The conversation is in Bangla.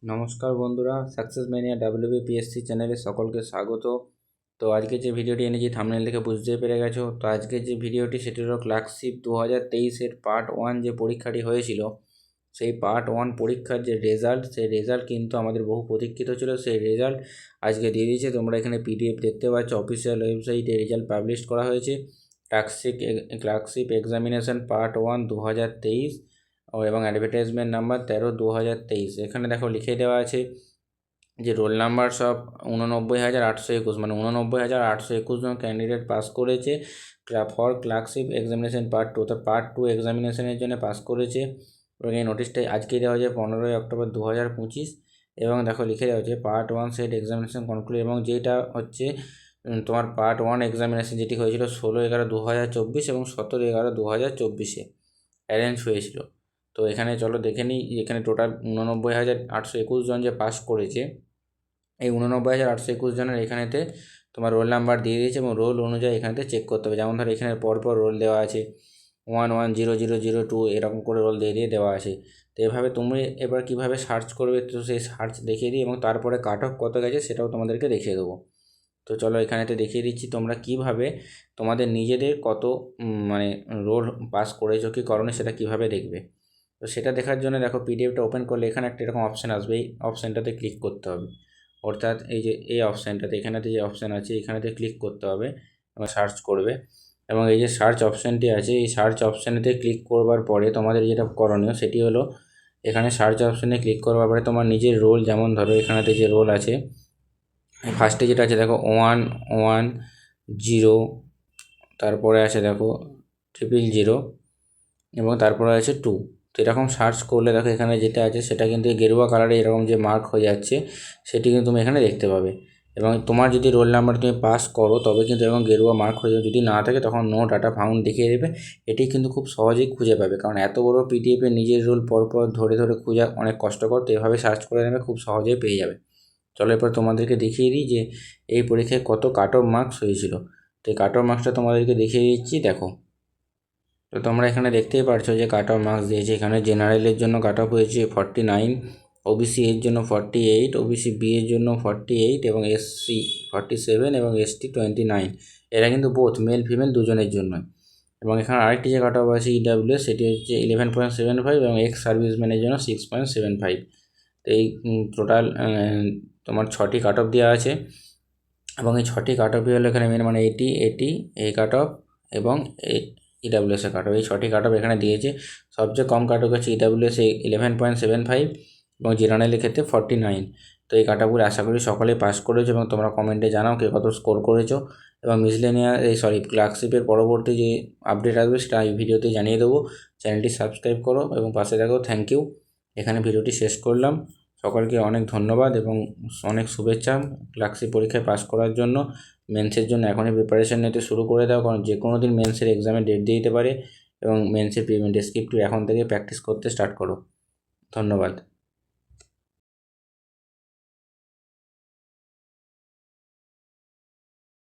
নমস্কার বন্ধুরা, সাকসেস ম্যানিয়া WBPSC চ্যানেলে সকলকে স্বাগত। তো আজকে যে ভিডিওটি এনেছি থাম্বনেল দেখে বুঝতে পেরে গেছো। তো আজকে যে ভিডিওটি সেটি হলো ক্লার্কশিপ 2023-এর পার্ট 1 যে পরীক্ষাটি হয়েছিল, সেই পার্ট 1 পরীক্ষার যে রেজাল্ট, সেই রেজাল্ট কিন্তু আমাদের বহু প্রতীক্ষিত ছিল। সেই রেজাল্ট আজকে দিয়ে দিয়েছে। তোমরা এখানে PDF দেখতে পাচ্ছ, অফিসিয়াল ওয়েবসাইটে রেজাল্ট পাবলিশ করা হয়েছে। ক্লার্কশিপ এক্সামিনেশন পার্ট 1 2023 এবং অ্যাডভার্টাইজমেন্ট নাম্বার 13/2023। এখানে দেখো লিখে দেওয়া আছে যে রোল নাম্বার সব 89,821, মানে 89,821 জন ক্যান্ডিডেট পাস করেছে ফর ক্লার্কশিপ এক্সামিনেশন পার্ট 2। তো পার্ট 2 এক্সামিনেশনের জন্য পাস করেছে। এবং এই নোটিশটাই আজকেই দেওয়া হয়েছে 15ই অক্টোবর 2025। এবং দেখো লিখে দেওয়া হচ্ছে পার্ট 1 সেট এক্সামিনেশন কনক্লুড। এবং যেটা হচ্ছে তোমার পার্ট 1 এক্সামিনেশন যেটি হয়েছিল 16/11/2024 এবং 17/11/2024 অ্যারেঞ্জ হয়েছিল। তো এখানে চলো দেখে নিই, এখানে টোটাল 89,821 জন যে পাস করেছে। এই 89,821 জনের এখানেতে তোমার রোল নাম্বার দিয়ে দিয়েছে এবং রোল অনুযায়ী এখানেতে চেক করতে হবে। যেমন ধরো এখানে পরপর রোল দেওয়া আছে 110002 এরকম করে রোল দিয়ে দেওয়া আছে। তো এভাবে তুমি এবার কীভাবে সার্চ করবে, তো সেই সার্চ দেখিয়ে দিই এবং তারপরে কাট অফ কত গেছে সেটাও তোমাদেরকে দেখিয়ে দেবো। তো চলো এখানেতে দেখিয়ে দিচ্ছি তোমরা কিভাবে তোমাদের নিজেদের কত মানে রোল পাস করেছো কি করোনি সেটা কিভাবে দেখবে। তো সেটা দেখার জন্য দেখো PDFটা ওপেন করলে এখানে একটা এরকম অপশান আসবে, এই অপশানটাতে ক্লিক করতে হবে। অর্থাৎ এই যে এই অপশানটাতে, এখানেতে যে অপশান আছে এখানেতে ক্লিক করতে হবে এবং সার্চ করবে। এবং এই যে সার্চ অপশানটি আছে, এই সার্চ অপশানেতে ক্লিক করবার পরে তোমাদের যেটা করণীয় সেটি হলো এখানে সার্চ অপশানে ক্লিক করবার পরে তোমার নিজের রোল, যেমন ধরো এখানেতে যে রোল আছে ফার্স্টে যেটা আছে দেখো 110, তারপরে আছে দেখো 000 এবং তারপরে আছে 2। তো এরকম সার্চ করলে দেখো এখানে যেটা আছে সেটা কিন্তু গেরুয়া কালারে এরকম যে মার্ক হয়ে যাচ্ছে সেটি কিন্তু তুমি এখানে দেখতে পাবে। এবং তোমার যদি রোল নাম্বার তুমি পাস করো তবে কিন্তু এরকম গেরুয়া মার্ক হয়ে যাবে, যদি না থাকে তখন নো ডাটা ফাউন্ড দেখিয়ে দেবে। এটি কিন্তু খুব সহজেই খুঁজে পাবে, কারণ এত বড় PDFে নিজের রোল পরপর ধরে ধরে খোঁজা অনেক কষ্টকর। তো এভাবে সার্চ করে নেবে, খুব সহজেই পেয়ে যাবে। চলো এরপর তোমাদেরকে দেখিয়ে দিই যে এই পরীক্ষায় কত কাট অফ মার্কস হয়েছিল। তো এই কাট অফ মার্কসটা তোমাদেরকে দেখিয়ে দিচ্ছি, দেখো। তো তোমরা এখানে দেখতেই পারছো যে কাট অফ মার্কস দিয়েছে। এখানে জেনারেলের জন্য কাট অফ হয়েছে 49, OBC এর জন্য 48, OBC B এর জন্য 48 এবং SC 47 এবং ST 29। এরা কিন্তু বোথ মেল ফিমেল দুজনের জন্য। এবং এখানে আরেকটি যে কাট অফ আছে EWS, সেটি হচ্ছে 11.75 এবং এক্স সার্ভিসম্যানের জন্য 6.75। তো এই টোটাল তোমার 6টি কাট অফ দেওয়া আছে। এবং এই 6টি কাট অফই হলো এখানে মেন, মানে এটি এই কাট অফ এবং EWS কাট অফ, এই 6টি কাট অফ এখানে দিয়েছে। সবচেয়ে কম কাট অফ হচ্ছে EWS 11.75 এবং জেনারেলের ক্ষেত্রে 49। তো এই কাট অফগুলো আশা করি সকলেই পাস করেছো এবং তোমরা কমেন্টে জানাও কে কত স্কোর করেছো। এবং ক্লার্কশিপের পরবর্তী যে আপডেট আসবে সেটা এই ভিডিওতে জানিয়ে দেবো। চ্যানেলটি সাবস্ক্রাইব করো এবং পাশে থাকো। Thank you. এখানে ভিডিওটি শেষ করলাম। সকলকে অনেক ধন্যবাদ এবং অনেক শুভেচ্ছা ক্লার্কশিপ পরীক্ষায় পাস করার জন্য। মেন্সের জন্য এখনই প্রিপারেশান নিতে শুরু করে দাও, কারণ যে কোনো দিন মেন্সের এক্সামের ডেট দিয়ে দিতে পারে। এবং মেন্সের ডেসক্রিপটিভ এখন থেকে প্র্যাকটিস করতে স্টার্ট করো। ধন্যবাদ।